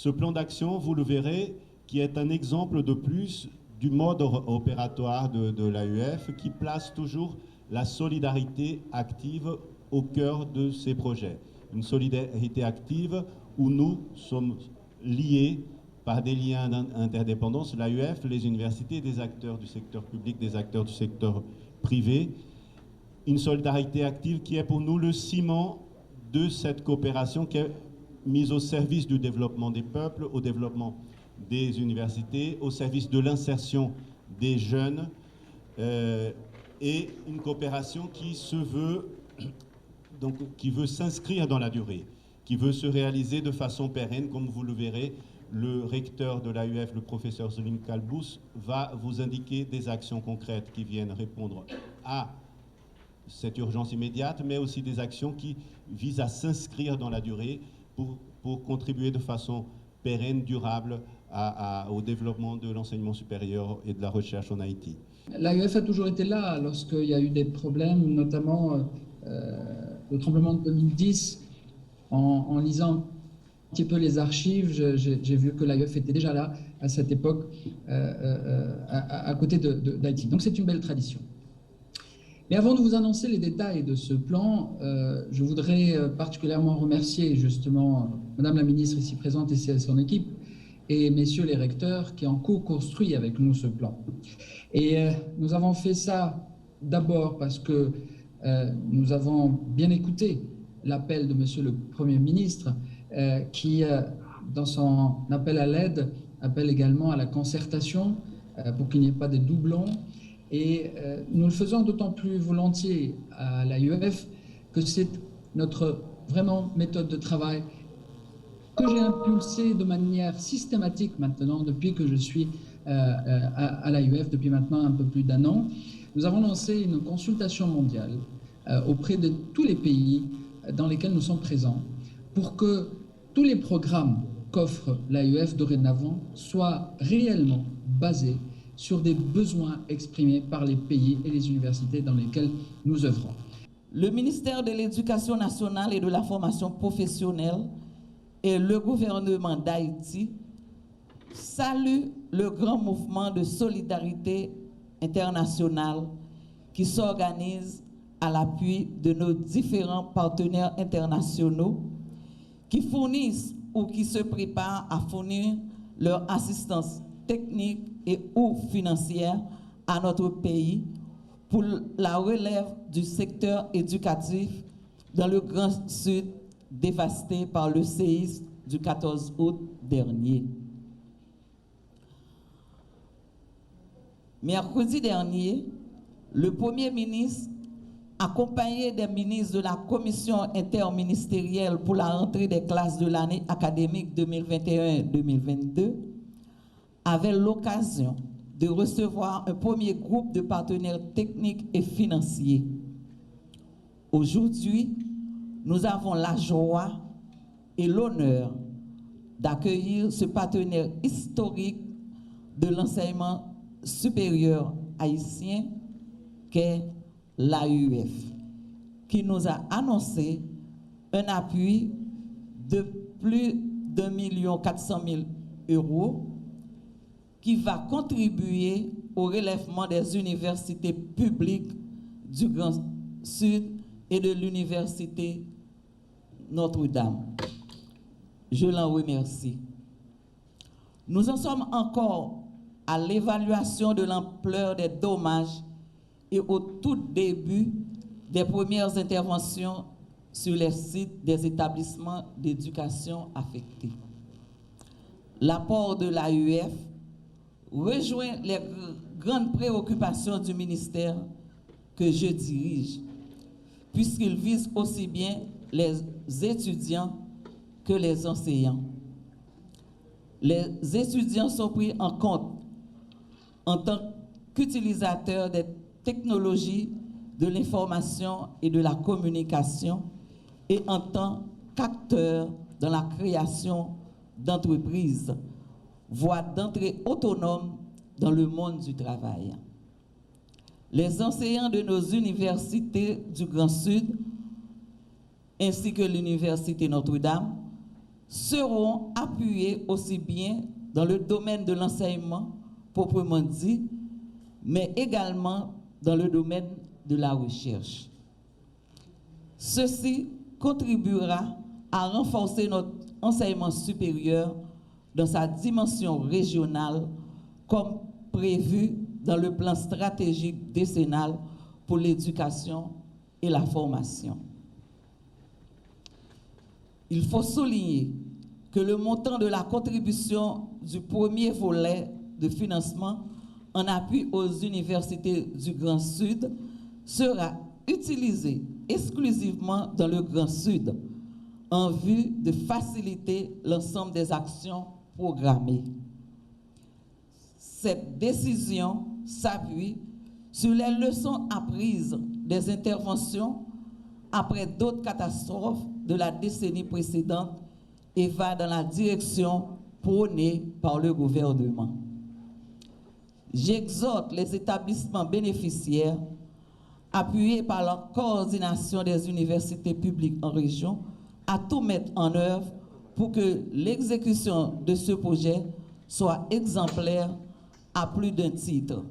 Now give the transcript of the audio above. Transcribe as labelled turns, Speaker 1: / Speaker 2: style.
Speaker 1: Ce plan d'action, vous le verrez, qui est un exemple de plus du mode opératoire de l'AUF, qui place toujours la solidarité active au cœur de ses projets. Une solidarité active où nous sommes liés par des liens d'interdépendance, l'AUF, les universités, des acteurs du secteur public, des acteurs du secteur privé. Une solidarité active qui est pour nous le ciment de cette coopération qui est mise au service du développement des peuples, au développement des universités, au service de l'insertion des jeunes, et une coopération qui se veut, donc, qui veut s'inscrire dans la durée, qui veut se réaliser de façon pérenne. Comme vous le verrez, le recteur de l'AUF, le professeur Selim Kalbous, va vous indiquer des actions concrètes qui viennent répondre à cette urgence immédiate, mais aussi des actions qui visent à s'inscrire dans la durée pour contribuer de façon pérenne, durable au développement de l'enseignement supérieur et de la recherche en Haïti.
Speaker 2: L'AUF a toujours été là lorsqu'il y a eu des problèmes, notamment le tremblement de 2010. En lisant un petit peu les archives, j'ai vu que l'AUF était déjà là à cette époque, à côté d'Haïti. Donc c'est une belle tradition. Mais avant de vous annoncer les détails de ce plan, je voudrais particulièrement remercier justement Madame la ministre ici présente et son équipe, et messieurs les recteurs qui ont co-construit avec nous ce plan. Et nous avons fait ça d'abord parce que nous avons bien écouté l'appel de monsieur le Premier ministre qui, dans son appel à l'aide, appelle également à la concertation pour qu'il n'y ait pas de doublons. Et nous le faisons d'autant plus volontiers à l'AUF que c'est notre vraiment méthode de travail que j'ai impulsée de manière systématique maintenant depuis que je suis à l'AUF, depuis maintenant un peu plus d'un an. Nous avons lancé une consultation mondiale auprès de tous les pays dans lesquels nous sommes présents pour que tous les programmes qu'offre l'AUF dorénavant soient réellement basés sur des besoins exprimés par les pays et les universités dans lesquels nous œuvrons.
Speaker 3: Le ministère de l'Éducation nationale et de la formation professionnelle et le gouvernement d'Haïti saluent le grand mouvement de solidarité internationale qui s'organise à l'appui de nos différents partenaires internationaux qui fournissent ou qui se préparent à fournir leur assistance technique et ou financière à notre pays pour la relève du secteur éducatif dans le Grand Sud dévasté par le séisme du 14 août dernier. Mercredi dernier, le Premier ministre, accompagné des ministres de la Commission interministérielle pour la rentrée des classes de l'année académique 2021-2022, avait l'occasion de recevoir un premier groupe de partenaires techniques et financiers. Aujourd'hui, nous avons la joie et l'honneur d'accueillir ce partenaire historique de l'enseignement supérieur haïtien qu'est l'AUF, qui nous a annoncé un appui de plus d'1 400 000 € qui va contribuer au relèvement des universités publiques du Grand Sud et de l'Université Notre-Dame. Je l'en remercie. Nous en sommes encore à l'évaluation de l'ampleur des dommages et au tout début des premières interventions sur les sites des établissements d'éducation affectés. L'apport de l'AUF rejoint les grandes préoccupations du ministère que je dirige, puisqu'il vise aussi bien les étudiants que les enseignants. Les étudiants sont pris en compte en tant qu'utilisateurs des technologies de l'information et de la communication et en tant qu'acteurs dans la création d'entreprises, voie d'entrée autonome dans le monde du travail. Les enseignants de nos universités du Grand Sud, ainsi que l'Université Notre-Dame, seront appuyés aussi bien dans le domaine de l'enseignement proprement dit, mais également dans le domaine de la recherche. Ceci contribuera à renforcer notre enseignement supérieur dans sa dimension régionale, comme prévu dans le plan stratégique décennal pour l'éducation et la formation. Il faut souligner que le montant de la contribution du premier volet de financement en appui aux universités du Grand Sud sera utilisé exclusivement dans le Grand Sud en vue de faciliter l'ensemble des actions programmées. Cette décision s'appuie sur les leçons apprises des interventions après d'autres catastrophes de la décennie précédente et va dans la direction prônée par le gouvernement. J'exhorte les établissements bénéficiaires, appuyés par la coordination des universités publiques en région, à tout mettre en œuvre pour que l'exécution de ce projet soit exemplaire à plus d'un titre.